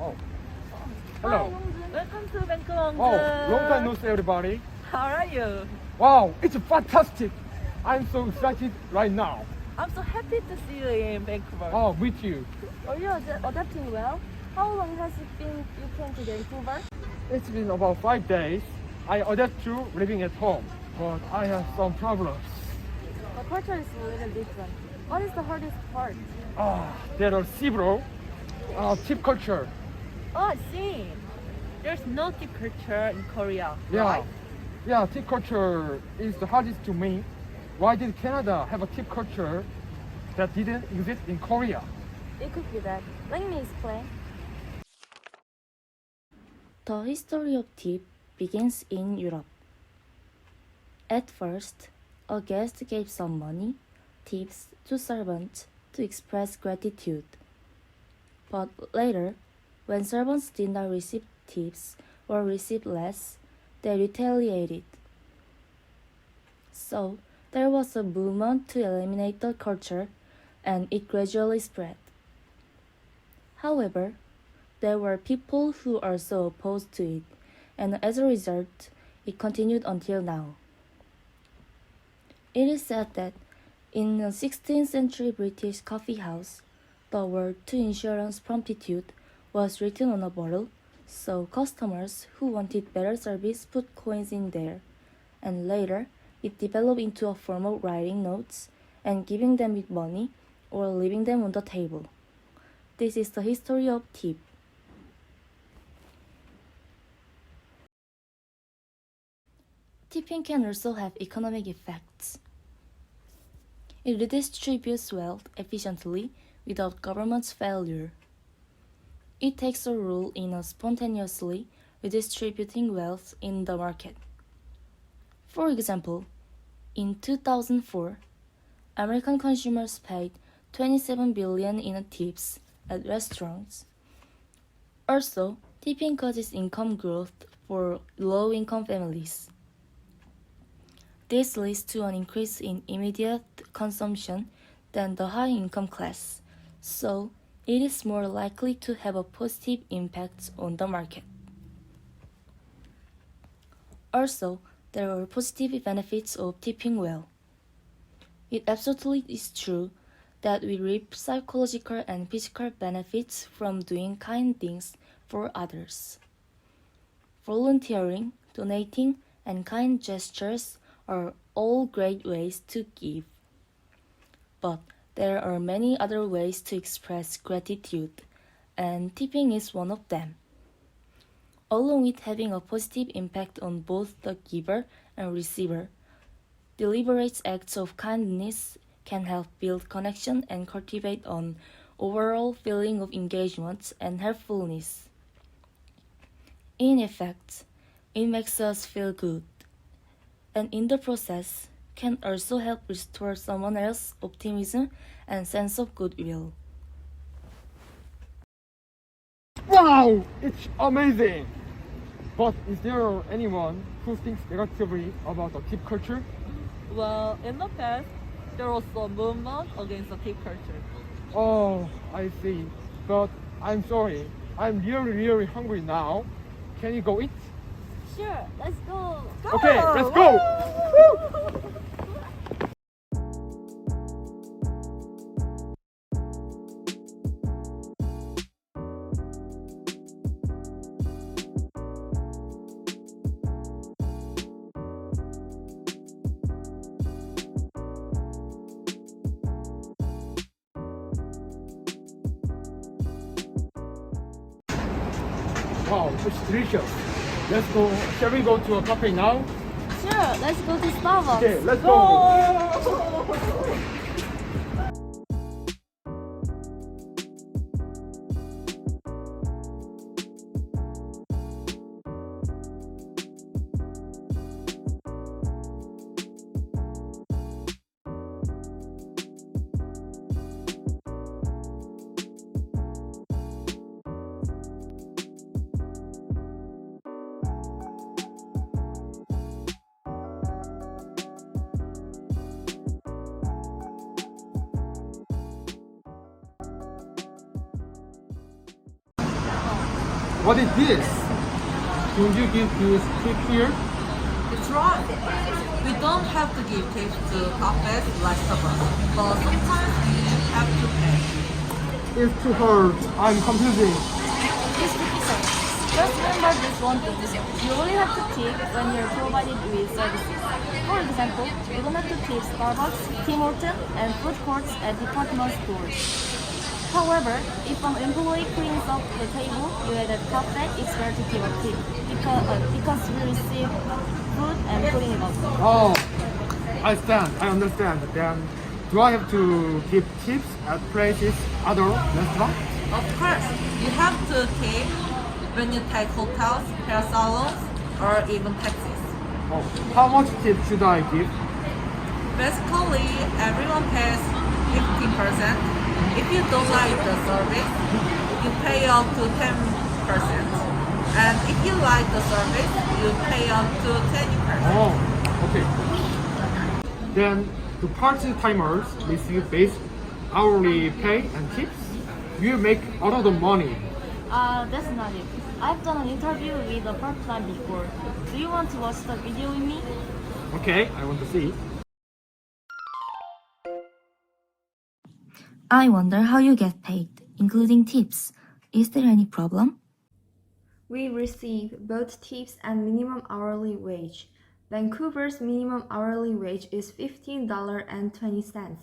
Oh, Hi, hello. Hongjoon. Welcome to Bangkok. Oh, long time no see, everybody. How are you? Wow, it's fantastic. I'm so excited right now. I'm so happy to see you in Bangkok. Oh, with you. Are you adapting well? How long has it been you came to Vancouver? It's been about 5 days. I adapt to living at home, but I have some problems. My culture is a little different. What is the hardest part? There are several. Tip culture. Oh, I see. There's no tip culture in Korea, Yeah. right? Yeah, tip culture is the hardest to me. Why did Canada have a tip culture that didn't exist in Korea? It could be that. Let me explain. The history of tip begins in Europe. At first, a guest gave some money, tips, to servants to express gratitude. But later, when servants did not receive tips or received less, they retaliated. So, there was a movement to eliminate the culture, and it gradually spread. However, there were people who also opposed to it, and as a result, it continued until now. It is said that in a 16th century British coffee house, the word to insurance promptitude was written on a bottle, so customers who wanted better service put coins in there, and later it developed into a form of writing notes and giving them with money or leaving them on the table. This is the history of tip. Tipping can also have economic effects. It redistributes wealth efficiently without government's failure. It takes a role in spontaneously redistributing wealth in the market. For example, in 2004, American consumers paid $27 billion in tips at restaurants. Also, tipping causes income growth for low-income families. This leads to an increase in immediate consumption than the high-income class, so it is more likely to have a positive impact on the market. Also, there are positive benefits of tipping well. It absolutely is true that we reap psychological and physical benefits from doing kind things for others. Volunteering, donating, and kind gestures are all great ways to give. But there are many other ways to express gratitude, and tipping is one of them. Along with having a positive impact on both the giver and receiver, deliberate acts of kindness can help build connection and cultivate an overall feeling of engagement and helpfulness. In effect, it makes us feel good, and in the process, can also help restore someone else's optimism and sense of goodwill. Wow, it's amazing. But is there anyone who thinks negatively about the tip culture? Well, in the past, there was a movement against the tip culture. Oh, I see. But I'm sorry. I'm really hungry now. Can you go eat? Sure, let's go. Okay, let's go. Wow, it's delicious. Let's go. Shall we go to a cafe now? Sure, let's go to Starbucks. Okay, let's go. What is this? Don't you give this tip here? It's right. We don't have to give tips to cafes like Starbucks, but sometimes we have to pay. It's too hard. I'm confusing. This tricky sir. Just remember this one thing. You only have to tip when you're provided with services. For example, you don't have to tip Starbucks, Tim Hortons, and food courts at department stores. However, if an employee cleans up the table you at a cafe, it's fair to give a tip because we receive food and putting it up. Oh, I understand. Then, do I have to give tips at places other restaurants? Of course, you have to tip when you take hotels, hair salons, or even taxis. Oh, how much tip should I give? Basically, everyone pays 15%. If you don't like the service, you pay up to 10%. And if you like the service, you pay up to 20%. Oh, okay. Then, do part-timers receive base hourly pay and tips? You make a lot of money. That's not it. I've done an interview with a part-time before. Do you want to watch the video with me? Okay, I want to see. I wonder how you get paid, including tips. Is there any problem? We receive both tips and minimum hourly wage. Vancouver's minimum hourly wage is $15.20,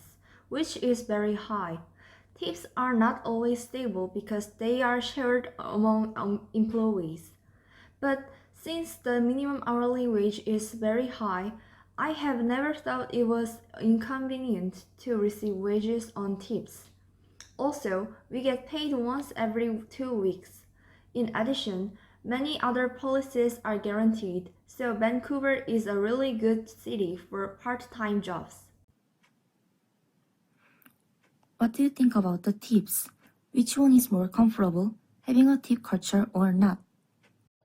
which is very high. Tips are not always stable because they are shared among employees. But since the minimum hourly wage is very high, I have never thought it was inconvenient to receive wages on tips. Also, we get paid once every 2 weeks. In addition, many other policies are guaranteed, so Vancouver is a really good city for part-time jobs. What do you think about the tips? Which one is more comfortable, having a tip culture or not?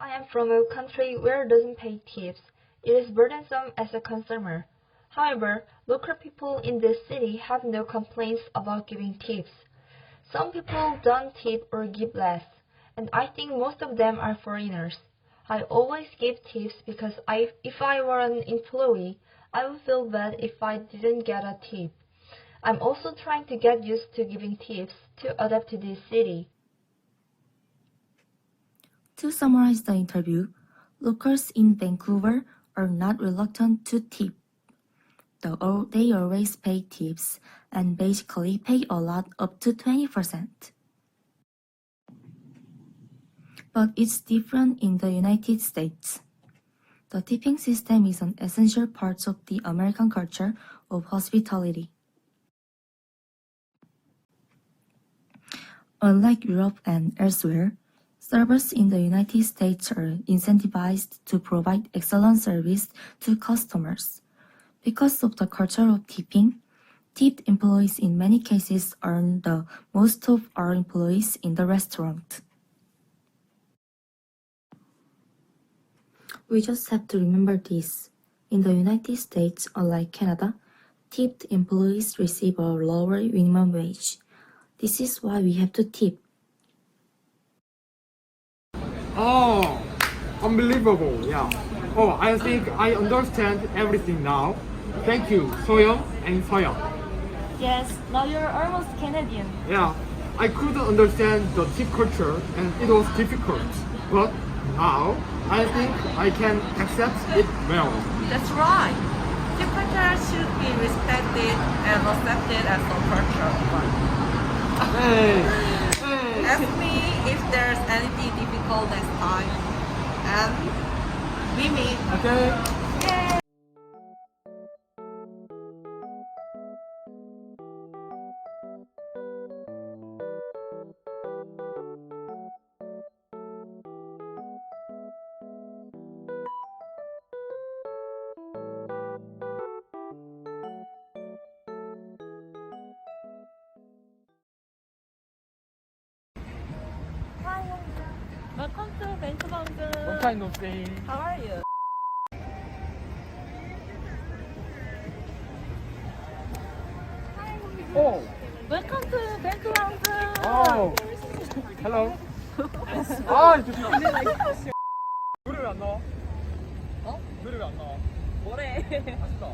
I am from a country where it doesn't pay tips. It is burdensome as a consumer. However, local people in this city have no complaints about giving tips. Some people don't tip or give less, and I think most of them are foreigners. I always give tips because if I were an employee, I would feel bad if I didn't get a tip. I'm also trying to get used to giving tips to adapt to this city. To summarize the interview, locals in Vancouver are not reluctant to tip. They always pay tips and basically pay a lot, up to 20%. But it's different in the United States. The tipping system is an essential part of the American culture of hospitality. Unlike Europe and elsewhere, servers in the United States are incentivized to provide excellent service to customers. Because of the culture of tipping, tipped employees in many cases earn the most of our employees in the restaurant. We just have to remember this. In the United States, unlike Canada, tipped employees receive a lower minimum wage. This is why we have to tip. Oh, unbelievable, yeah. Oh, I think I understand everything now. Thank you, Soyoung and Soyoung. Yes, now you're almost Canadian. Yeah, I couldn't understand the tip culture and it was difficult. But now, I think I can accept it well. That's right. Tip culture should be respected and accepted as a culture. Hey, hey. Ask me if there's anything difficult next time. And we meet. Okay. Welcome to Vancouver. What kind of thing? How are you? Oh, Welcome to Vancouver. oh. Hello. 아, 진짜. 노래 왜 안 나와? 어? 노래 왜 안 나와? 뭐래? 아쉽다.